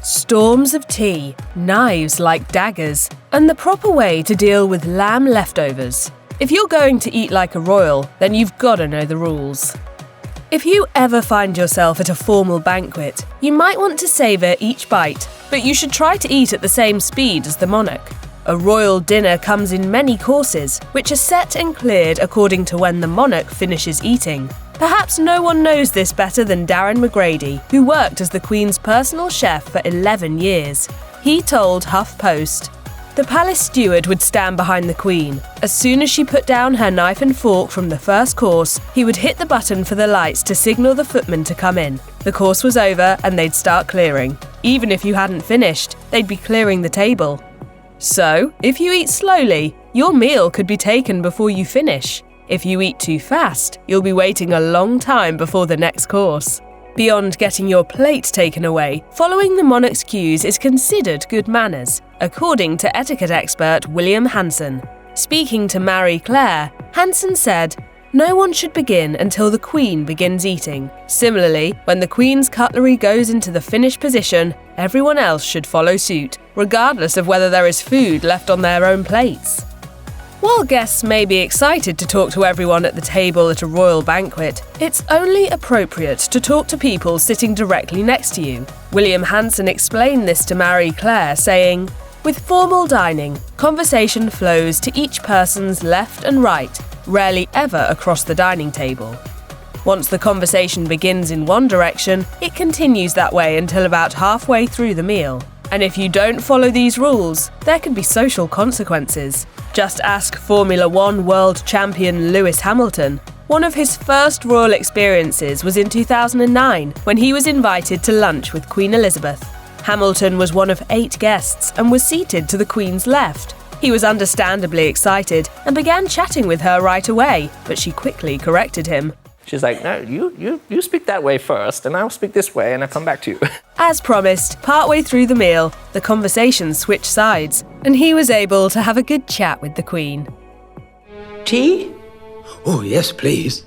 storms of tea, knives like daggers, and the proper way to deal with lamb leftovers. If you're going to eat like a royal, then you've got to know the rules. If you ever find yourself at a formal banquet, you might want to savour each bite, but you should try to eat at the same speed as the monarch. A royal dinner comes in many courses, which are set and cleared according to when the monarch finishes eating. Perhaps no one knows this better than Darren McGrady, who worked as the Queen's personal chef for 11 years. He told HuffPost, "The palace steward would stand behind the Queen. As soon as she put down her knife and fork from the first course, he would hit the button for the lights to signal the footman to come in. The course was over and they'd start clearing. Even if you hadn't finished, they'd be clearing the table. So, if you eat slowly, your meal could be taken before you finish. If you eat too fast, you'll be waiting a long time before the next course." Beyond getting your plate taken away, following the monarch's cues is considered good manners, according to etiquette expert William Hanson. Speaking to Marie Claire, Hanson said, "No one should begin until the Queen begins eating. Similarly, when the Queen's cutlery goes into the finished position, everyone else should follow suit, regardless of whether there is food left on their own plates." While guests may be excited to talk to everyone at the table at a royal banquet, it's only appropriate to talk to people sitting directly next to you. William Hanson explained this to Marie Claire, saying, "With formal dining, conversation flows to each person's left and right, rarely ever across the dining table. Once the conversation begins in one direction, it continues that way until about halfway through the meal. And if you don't follow these rules, there can be social consequences. Just ask Formula One world champion Lewis Hamilton. One of his first royal experiences was in 2009, when he was invited to lunch with Queen Elizabeth. Hamilton was one of 8 guests and was seated to the Queen's left. He was understandably excited and began chatting with her right away, but she quickly corrected him. She's like, "No, you speak that way first, and I'll speak this way, and I'll come back to you." As promised, partway through the meal, the conversation switched sides, and he was able to have a good chat with the Queen. Tea? Oh, yes, please.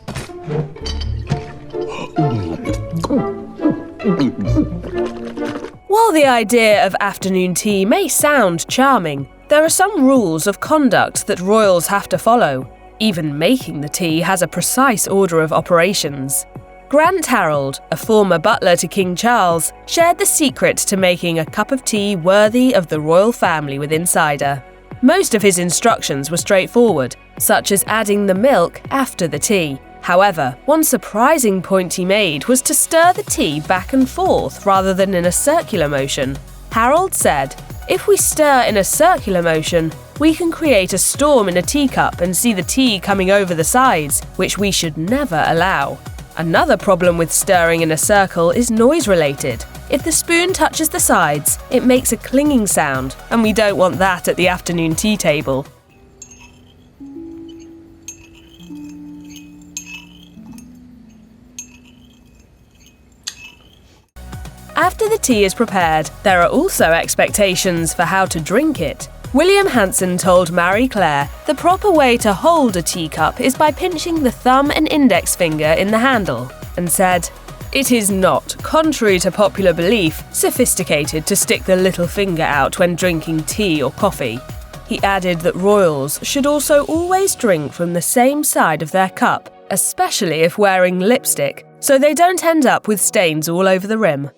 While the idea of afternoon tea may sound charming, there are some rules of conduct that royals have to follow. Even making the tea has a precise order of operations. Grant Harold, a former butler to King Charles, shared the secret to making a cup of tea worthy of the royal family with insider. Most of his instructions were straightforward, such as adding the milk after the tea. However, one surprising point he made was to stir the tea back and forth rather than in a circular motion. Harold said, "If we stir in a circular motion, we can create a storm in a teacup and see the tea coming over the sides, which we should never allow." Another problem with stirring in a circle is noise-related. If the spoon touches the sides, it makes a clinging sound, and we don't want that at the afternoon tea table. After the tea is prepared, there are also expectations for how to drink it. William Hanson told Marie Claire the proper way to hold a teacup is by pinching the thumb and index finger in the handle, and said, "It is not, contrary to popular belief, sophisticated to stick the little finger out when drinking tea or coffee." He added that royals should also always drink from the same side of their cup, especially if wearing lipstick, so they don't end up with stains all over the rim.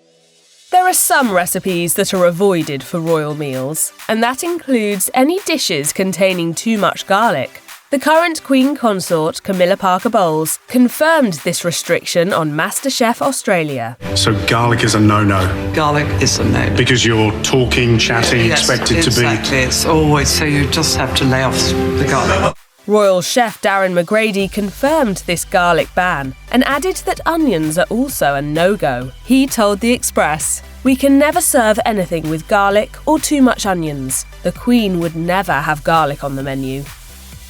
There are some recipes that are avoided for royal meals, and that includes any dishes containing too much garlic. The current Queen Consort, Camilla Parker Bowles, confirmed this restriction on MasterChef Australia. So garlic is a no-no? Garlic is a no. Because you're talking, chatting, Yes, expected to be... Exactly, it's always, so you just have to lay off the garlic. Royal chef Darren McGrady confirmed this garlic ban and added that onions are also a no-go. He told The Express, "We can never serve anything with garlic or too much onions. The Queen would never have garlic on the menu."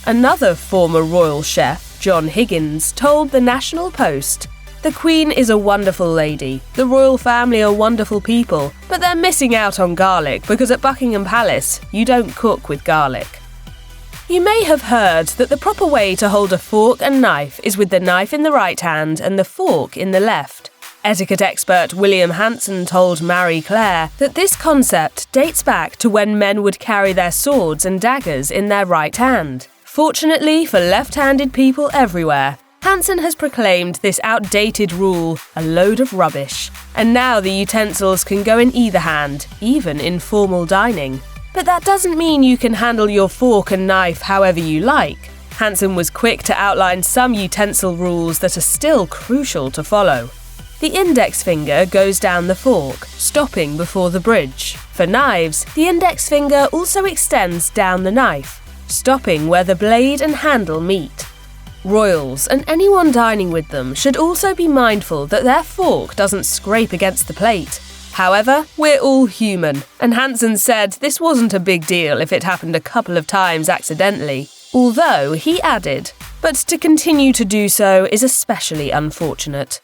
Another former royal chef, John Higgins, told the National Post, "The Queen is a wonderful lady. The royal family are wonderful people, but they're missing out on garlic because at Buckingham Palace, you don't cook with garlic." You may have heard that the proper way to hold a fork and knife is with the knife in the right hand and the fork in the left. Etiquette expert William Hanson told Marie Claire that this concept dates back to when men would carry their swords and daggers in their right hand. Fortunately for left-handed people everywhere, Hanson has proclaimed this outdated rule a load of rubbish, and now the utensils can go in either hand, even in formal dining. But that doesn't mean you can handle your fork and knife however you like. Hanson was quick to outline some utensil rules that are still crucial to follow. The index finger goes down the fork, stopping before the bridge. For knives, the index finger also extends down the knife, stopping where the blade and handle meet. Royals and anyone dining with them should also be mindful that their fork doesn't scrape against the plate. However, we're all human, and Hanson said this wasn't a big deal if it happened a couple of times accidentally, although he added, but to continue to do so is especially unfortunate.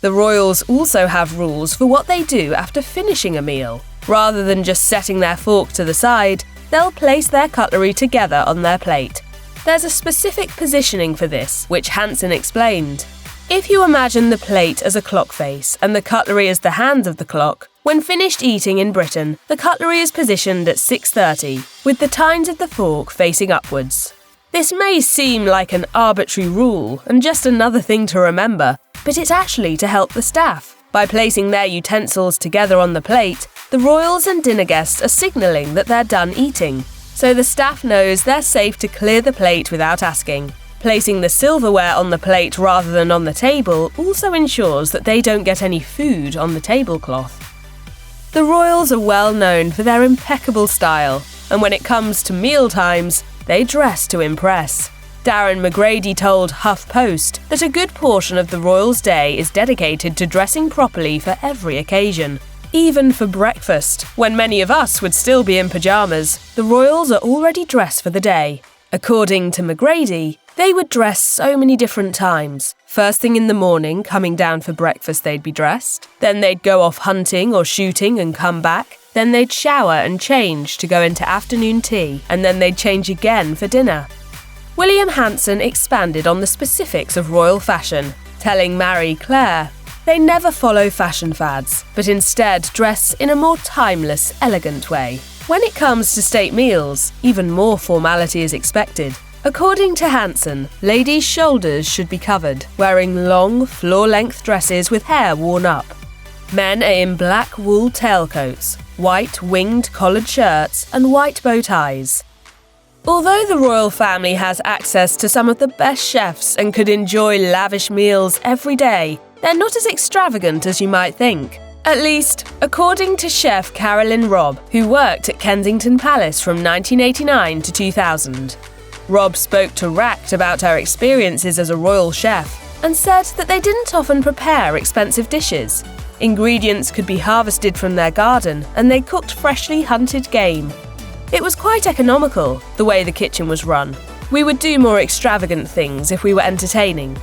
The royals also have rules for what they do after finishing a meal. Rather than just setting their fork to the side, they'll place their cutlery together on their plate. There's a specific positioning for this, which Hanson explained. If you imagine the plate as a clock face and the cutlery as the hands of the clock, when finished eating in Britain, the cutlery is positioned at 6:30, with the tines of the fork facing upwards. This may seem like an arbitrary rule and just another thing to remember, but it's actually to help the staff. By placing their utensils together on the plate, the royals and dinner guests are signalling that they're done eating, so the staff knows they're safe to clear the plate without asking. Placing the silverware on the plate rather than on the table also ensures that they don't get any food on the tablecloth. The royals are well known for their impeccable style, and when it comes to meal times, they dress to impress. Darren McGrady told HuffPost that a good portion of the royals' day is dedicated to dressing properly for every occasion. Even for breakfast, when many of us would still be in pyjamas, the royals are already dressed for the day. According to McGrady, they would dress so many different times. First thing in the morning, coming down for breakfast, they'd be dressed. Then they'd go off hunting or shooting and come back. Then they'd shower and change to go into afternoon tea, and then they'd change again for dinner. William Hanson expanded on the specifics of royal fashion, telling Marie Claire, they never follow fashion fads, but instead dress in a more timeless, elegant way. When it comes to state meals, even more formality is expected. According to Hanson, ladies' shoulders should be covered, wearing long, floor-length dresses with hair worn up. Men are in black wool tailcoats, white winged collared shirts, and white bow ties. Although the royal family has access to some of the best chefs and could enjoy lavish meals every day, they're not as extravagant as you might think. At least, according to chef Carolyn Robb, who worked at Kensington Palace from 1989 to 2000. Robb spoke to Racked about her experiences as a royal chef and said that they didn't often prepare expensive dishes. Ingredients could be harvested from their garden and they cooked freshly hunted game. It was quite economical, the way the kitchen was run. We would do more extravagant things if we were entertaining.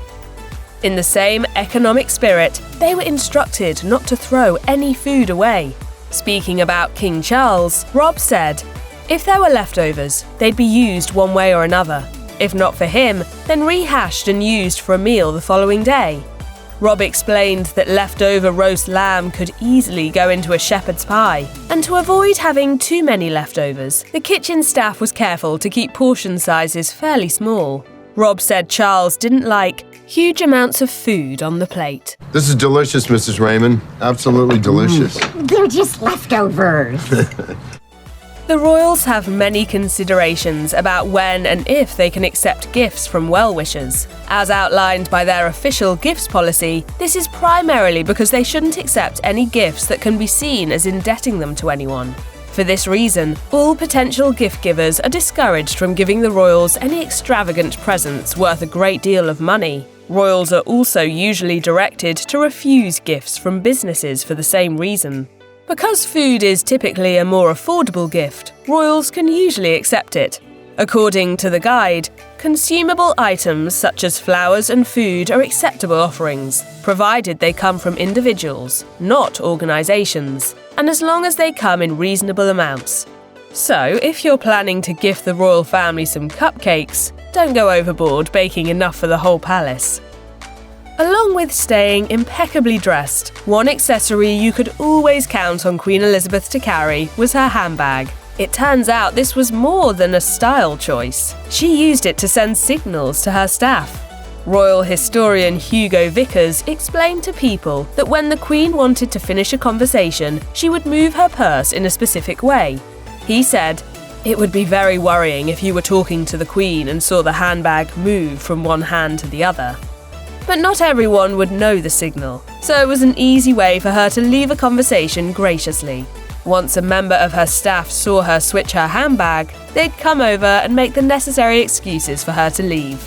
In the same economic spirit, they were instructed not to throw any food away. Speaking about King Charles, Robb said, if there were leftovers, they'd be used one way or another. If not for him, then rehashed and used for a meal the following day. Robb explained that leftover roast lamb could easily go into a shepherd's pie, and to avoid having too many leftovers, the kitchen staff was careful to keep portion sizes fairly small. Robb said Charles didn't like huge amounts of food on the plate. This is delicious, Mrs. Raymond. Absolutely delicious. They're just leftovers. The royals have many considerations about when and if they can accept gifts from well-wishers. As outlined by their official gifts policy, this is primarily because they shouldn't accept any gifts that can be seen as indebting them to anyone. For this reason, all potential gift givers are discouraged from giving the royals any extravagant presents worth a great deal of money. Royals are also usually directed to refuse gifts from businesses for the same reason. Because food is typically a more affordable gift, royals can usually accept it. According to the guide, consumable items such as flowers and food are acceptable offerings, provided they come from individuals, not organisations, and as long as they come in reasonable amounts. So, if you're planning to gift the royal family some cupcakes, don't go overboard baking enough for the whole palace. Along with staying impeccably dressed, one accessory you could always count on Queen Elizabeth to carry was her handbag. It turns out this was more than a style choice. She used it to send signals to her staff. Royal historian Hugo Vickers explained to people that when the Queen wanted to finish a conversation, she would move her purse in a specific way. He said, "It would be very worrying if you were talking to the Queen and saw the handbag move from one hand to the other." But not everyone would know the signal, so it was an easy way for her to leave a conversation graciously. Once a member of her staff saw her switch her handbag, they'd come over and make the necessary excuses for her to leave.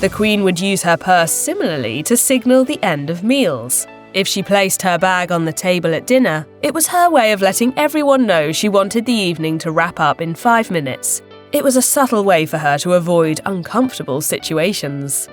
The Queen would use her purse similarly to signal the end of meals. If she placed her bag on the table at dinner, it was her way of letting everyone know she wanted the evening to wrap up in 5 minutes. It was a subtle way for her to avoid uncomfortable situations.